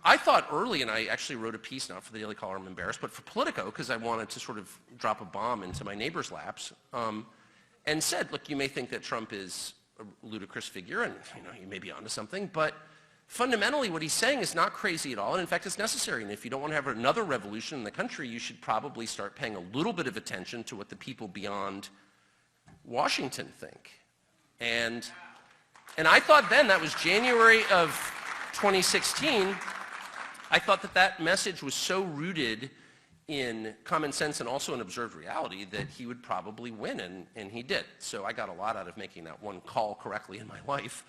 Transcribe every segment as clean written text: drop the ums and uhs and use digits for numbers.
I thought early, and I actually wrote a piece, not for the Daily Caller, I'm embarrassed, but for Politico, because I wanted to sort of drop a bomb into my neighbor's laps, and said, look, you may think that Trump is a ludicrous figure, and you may be onto something, but fundamentally what he's saying is not crazy at all, and in fact it's necessary. And if you don't want to have another revolution in the country, you should probably start paying a little bit of attention to what the people beyond Washington think. And I thought then, that was January of 2016, I thought that that message was so rooted in common sense and also in observed reality that he would probably win, and he did. So I got a lot out of making that one call correctly in my life.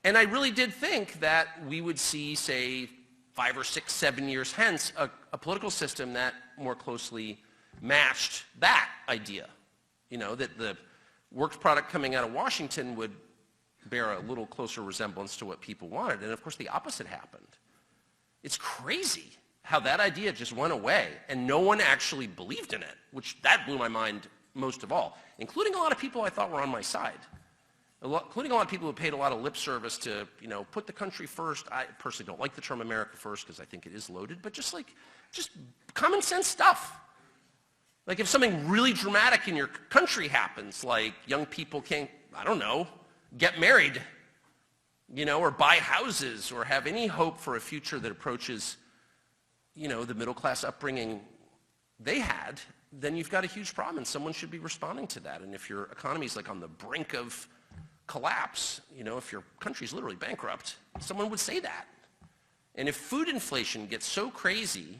And I really did think that we would see, say, 5 or 6, 7 years hence, a political system that more closely matched that idea. That the work product coming out of Washington would bear a little closer resemblance to what people wanted. And of course the opposite happened. It's crazy how that idea just went away and no one actually believed in it, that blew my mind most of all, including a lot of people I thought were on my side. Including a lot of people who paid a lot of lip service to, put the country first. I personally don't like the term America first because I think it is loaded, but just common sense stuff. Like if something really dramatic in your country happens, like young people can't, I don't know, get married, or buy houses or have any hope for a future that approaches, the middle class upbringing they had, then you've got a huge problem and someone should be responding to that. And if your economy is like on the brink of collapse, if your country's literally bankrupt, someone would say that. And if food inflation gets so crazy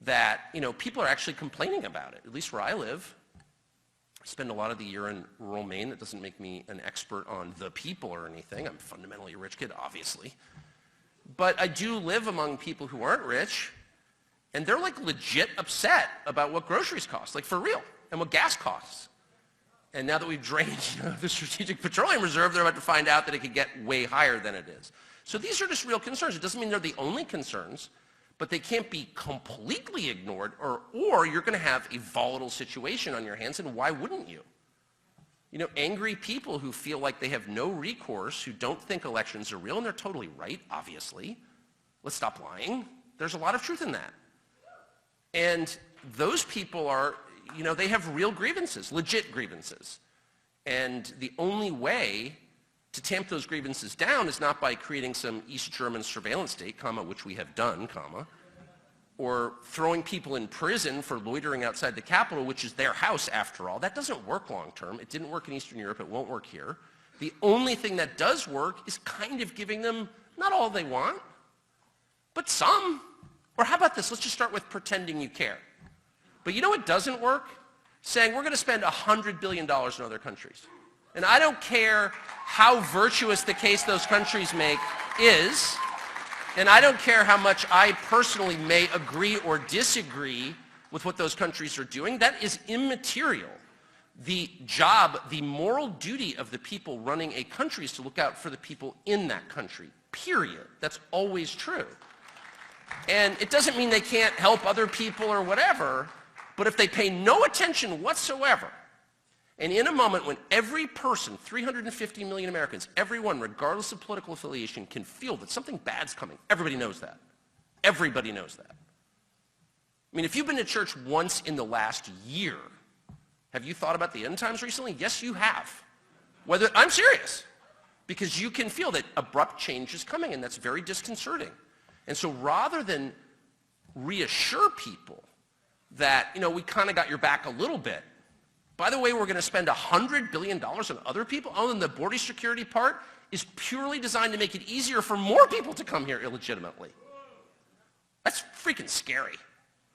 that, people are actually complaining about it, at least where I live. I spend a lot of the year in rural Maine. That doesn't make me an expert on the people or anything. I'm fundamentally a rich kid, obviously. But I do live among people who aren't rich, and they're like legit upset about what groceries cost, like for real, and what gas costs. And now that we've drained the Strategic Petroleum Reserve, they're about to find out that it could get way higher than it is. So these are just real concerns. It doesn't mean they're the only concerns, but they can't be completely ignored, or you're going to have a volatile situation on your hands, and why wouldn't you? Angry people who feel like they have no recourse, who don't think elections are real, and they're totally right, obviously. Let's stop lying. There's a lot of truth in that. And those people are, they have real grievances, legit grievances. And the only way to tamp those grievances down is not by creating some East German surveillance state, which we have done, or throwing people in prison for loitering outside the Capitol, which is their house after all. That doesn't work long term. It didn't work in Eastern Europe. It won't work here. The only thing that does work is kind of giving them not all they want, but some. Or how about this? Let's just start with pretending you care. But you know what doesn't work? Saying we're going to spend $100 billion in other countries. And I don't care how virtuous the case those countries make is, and I don't care how much I personally may agree or disagree with what those countries are doing. That is immaterial. The job, the moral duty of the people running a country is to look out for the people in that country, period. That's always true. And it doesn't mean they can't help other people or whatever, but if they pay no attention whatsoever, and in a moment when every person, 350 million Americans, everyone, regardless of political affiliation, can feel that something bad's coming, everybody knows that. Everybody knows that. I mean, if you've been to church once in the last year, have you thought about the end times recently? Yes, you have. I'm serious. Because you can feel that abrupt change is coming, and that's very disconcerting. And so rather than reassure people that, we kind of got your back a little bit, by the way, we're going to spend $100 billion on other people, and the border security part is purely designed to make it easier for more people to come here illegitimately. That's freaking scary,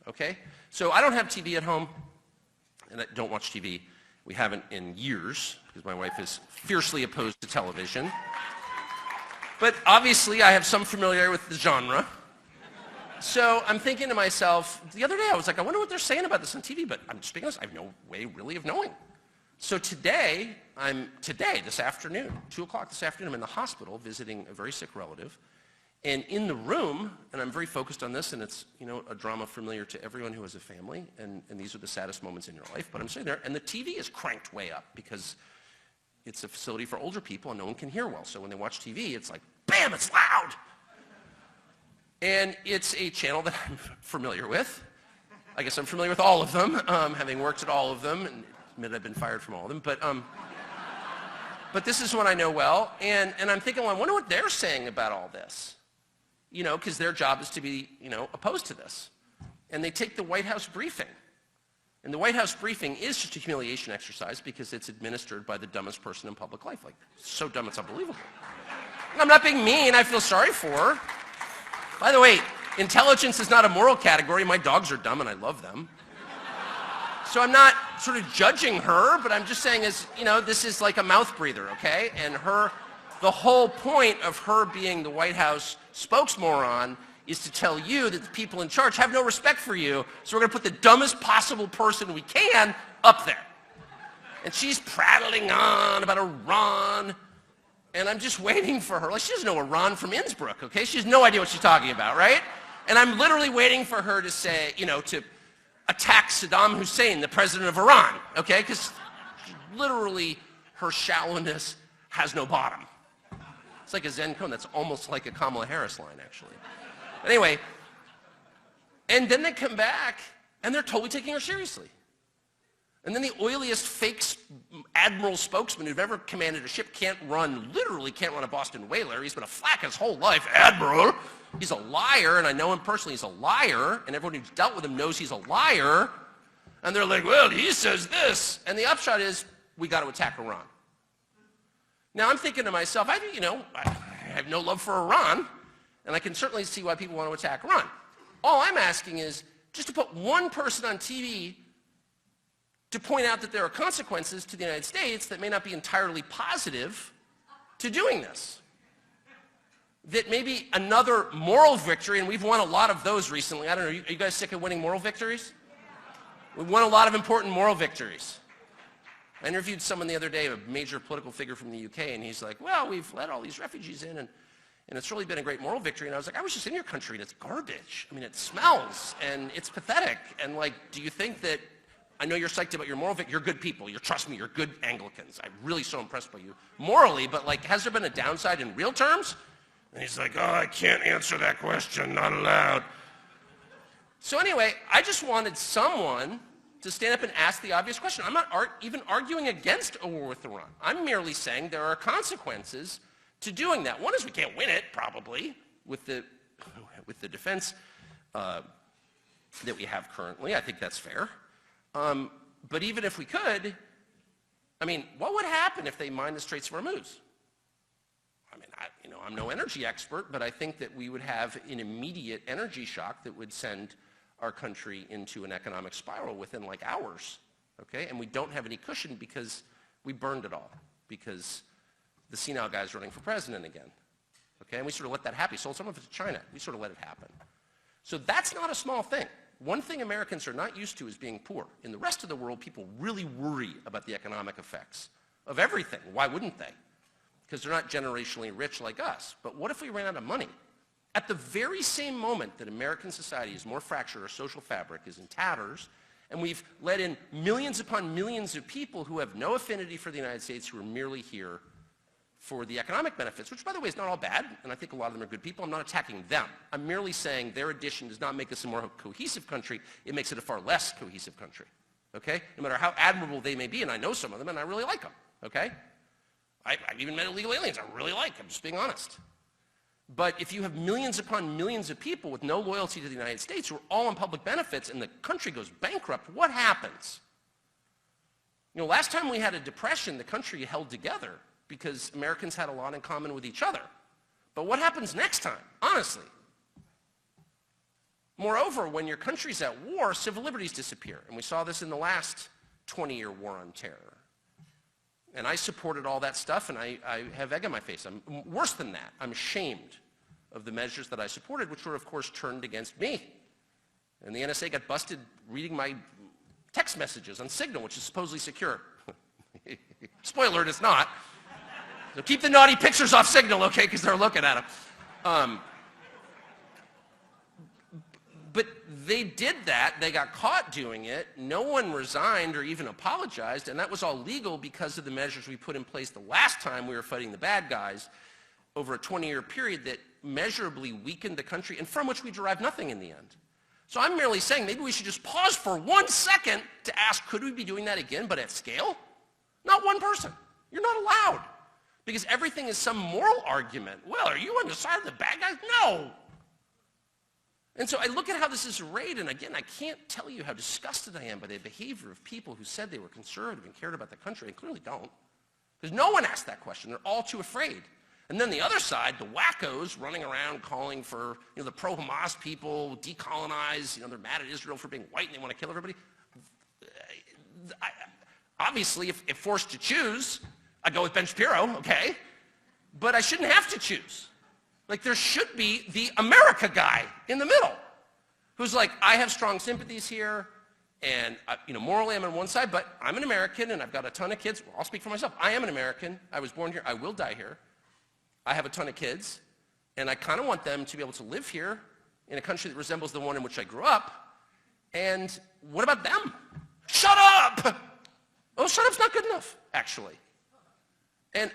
okay? So I don't have TV at home, and I don't watch TV. We haven't in years, because my wife is fiercely opposed to television. But obviously, I have some familiarity with the genre. So I'm thinking to myself, the other day I was like, I wonder what they're saying about this on TV, but I'm just being honest, I have no way really of knowing. So today, this afternoon, 2 o'clock this afternoon, I'm in the hospital visiting a very sick relative. And in the room, and I'm very focused on this, and it's a drama familiar to everyone who has a family, and these are the saddest moments in your life, but I'm sitting there, and the TV is cranked way up because it's a facility for older people and no one can hear well. So when they watch TV, it's like, bam, it's loud. And it's a channel that I'm familiar with. I guess I'm familiar with all of them, having worked at all of them, and admit I've been fired from all of them. But this is one I know well, and I'm thinking, well, I wonder what they're saying about all this. You know, because their job is to be, you know, opposed to this. And they take the White House briefing. And the White House briefing is just a humiliation exercise because it's administered by the dumbest person in public life. Like, so dumb it's unbelievable. And I'm not being mean, I feel sorry for her. By the way, intelligence is not a moral category. My dogs are dumb and I love them. So I'm not sort of judging her, but I'm just saying is, you know, this is like a mouth breather, okay? And the whole point of her being the White House spokesmoron is to tell you that the people in charge have no respect for you, so we're going to put the dumbest possible person we can up there. And she's prattling on about Iran, and I'm just waiting for her. Like, she doesn't know Iran from Innsbruck, okay? She has no idea what she's talking about, right? And I'm literally waiting for her to say, you know, to attack Saddam Hussein, the president of Iran, okay? Because literally her shallowness has no bottom. It's like a Zen koan. That's almost like a Kamala Harris line, actually. Anyway, and then they come back, and they're totally taking her seriously. And then the oiliest fake admiral spokesman who've ever commanded a ship literally can't run a Boston whaler. He's been a flak his whole life. Admiral. He's a liar, and I know him personally. He's a liar, and everyone who's dealt with him knows he's a liar. And they're like, well, he says this. And the upshot is, we got to attack Iran. Now, I'm thinking to myself, I have no love for Iran, and I can certainly see why people want to attack Iran. All I'm asking is just to put one person on TV to point out that there are consequences to the United States that may not be entirely positive to doing this. That maybe another moral victory, and we've won a lot of those recently. I don't know, are you guys sick of winning moral victories? We've won a lot of important moral victories. I interviewed someone the other day, a major political figure from the UK, and he's like, well, we've let all these refugees in, and it's really been a great moral victory. And I was like, I was just in your country, and it's garbage. I mean, it smells, and it's pathetic. And like, do you think that, I know you're psyched about your moral victory, you're good people, trust me, you're good Anglicans. I'm really so impressed by you morally, but like, has there been a downside in real terms? And he's like, oh, I can't answer that question, not allowed. So anyway, I just wanted someone to stand up and ask the obvious question. I'm not even arguing against a war with Iran. I'm merely saying there are consequences to doing that. One is we can't win it, probably, with the defense that we have currently. I think that's fair. But even if we could, I mean, what would happen if they mine the Straits of Hormuz? I mean, I'm no energy expert, but I think that we would have an immediate energy shock that would send our country into an economic spiral within like hours, okay? And we don't have any cushion because we burned it all, because the senile guy's running for president again, okay? And we sort of let that happen. We sold some of it to China. We sort of let it happen. So that's not a small thing. One thing Americans are not used to is being poor. In the rest of the world, people really worry about the economic effects of everything. Why wouldn't they? Because they're not generationally rich like us. But what if we ran out of money? At the very same moment that American society is more fractured, our social fabric is in tatters, and we've let in millions upon millions of people who have no affinity for the United States, who are merely here for the economic benefits, which, by the way, is not all bad, and I think a lot of them are good people. I'm not attacking them. I'm merely saying their addition does not make us a more cohesive country. It makes it a far less cohesive country, okay? No matter how admirable they may be, and I know some of them, and I really like them, okay? I've even met illegal aliens I really like. I'm just being honest. But if you have millions upon millions of people with no loyalty to the United States who are all on public benefits and the country goes bankrupt, what happens? You know, last time we had a depression, the country held together because Americans had a lot in common with each other. But what happens next time, honestly? Moreover, when your country's at war, civil liberties disappear. And we saw this in the last 20-year war on terror. And I supported all that stuff, and I have egg on my face. I'm worse than that. I'm ashamed of the measures that I supported, which were, of course, turned against me. And the NSA got busted reading my text messages on Signal, which is supposedly secure. Spoiler, it's not. So keep the naughty pictures off Signal, okay, because they're looking at them. But they did that. They got caught doing it. No one resigned or even apologized, and that was all legal because of the measures we put in place the last time we were fighting the bad guys over a 20-year period that measurably weakened the country and from which we derive nothing in the end. So I'm merely saying maybe we should just pause for 1 second to ask, could we be doing that again, but at scale? Not one person. You're not allowed. Because everything is some moral argument. Well, are you on the side of the bad guys? No. And so I look at how this is arrayed, and again, I can't tell you how disgusted I am by the behavior of people who said they were conservative and cared about the country and clearly don't. Because no one asked that question. They're all too afraid. And then the other side, the wackos running around calling for, the pro-Hamas people, decolonize, they're mad at Israel for being white and they want to kill everybody. Obviously, if forced to choose, I go with Ben Shapiro, okay? But I shouldn't have to choose. Like, there should be the America guy in the middle who's like, I have strong sympathies here, and morally I'm on one side, but I'm an American and I've got a ton of kids. Well, I'll speak for myself. I am an American. I was born here. I will die here. I have a ton of kids, and I kind of want them to be able to live here in a country that resembles the one in which I grew up. And what about them? Shut up! Oh, shut up's not good enough, actually. And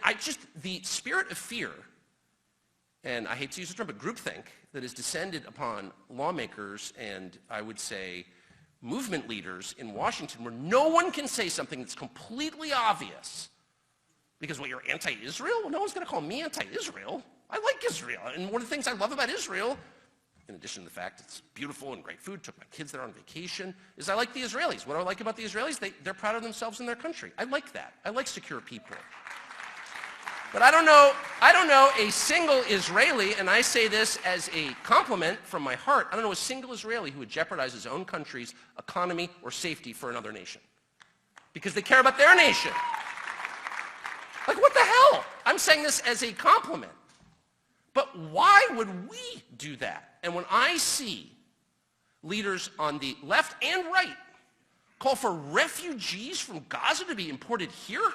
the spirit of fear, and I hate to use the term, but groupthink, that is descended upon lawmakers and, I would say, movement leaders in Washington, where no one can say something that's completely obvious. Because, you're anti-Israel? Well, no one's going to call me anti-Israel. I like Israel. And one of the things I love about Israel, in addition to the fact it's beautiful and great food, took my kids there on vacation, is I like the Israelis. What do I like about the Israelis? They're proud of themselves and their country. I like that. I like secure people. But I don't know a single Israeli, and I say this as a compliment from my heart, I don't know a single Israeli who would jeopardize his own country's economy or safety for another nation. Because they care about their nation. Like, what the hell? I'm saying this as a compliment. But why would we do that? And when I see leaders on the left and right call for refugees from Gaza to be imported here,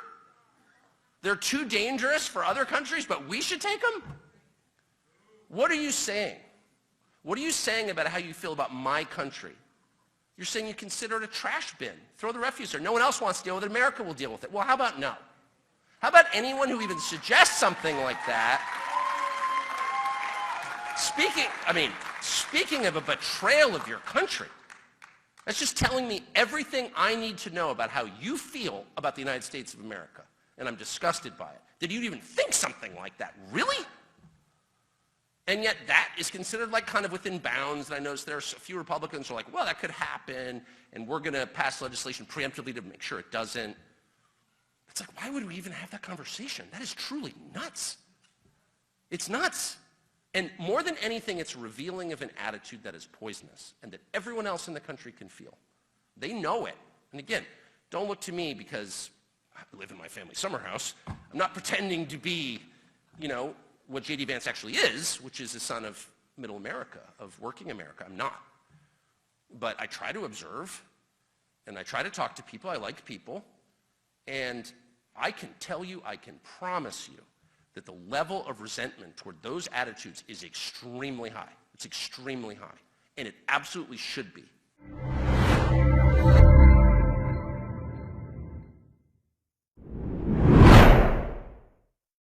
they're too dangerous for other countries, but we should take them? What are you saying? What are you saying about how you feel about my country? You're saying you consider it a trash bin. Throw the refuse there. No one else wants to deal with it. America will deal with it. Well, how about no? How about anyone who even suggests something like that? Speaking of a betrayal of your country, that's just telling me everything I need to know about how you feel about the United States of America. And I'm disgusted by it. Did you even think something like that? Really? And yet that is considered like kind of within bounds. And I notice there's a few Republicans who are like, well, that could happen, and we're going to pass legislation preemptively to make sure it doesn't. It's like, why would we even have that conversation? That is truly nuts. It's nuts. And more than anything, it's revealing of an attitude that is poisonous and that everyone else in the country can feel. They know it. And again, don't look to me because I live in my family summer house. I'm not pretending to be, what J.D. Vance actually is, which is the son of middle America, of working America. I'm not. But I try to observe, and I try to talk to people. I like people. And I can tell you, I can promise you, that the level of resentment toward those attitudes is extremely high. It's extremely high. And it absolutely should be.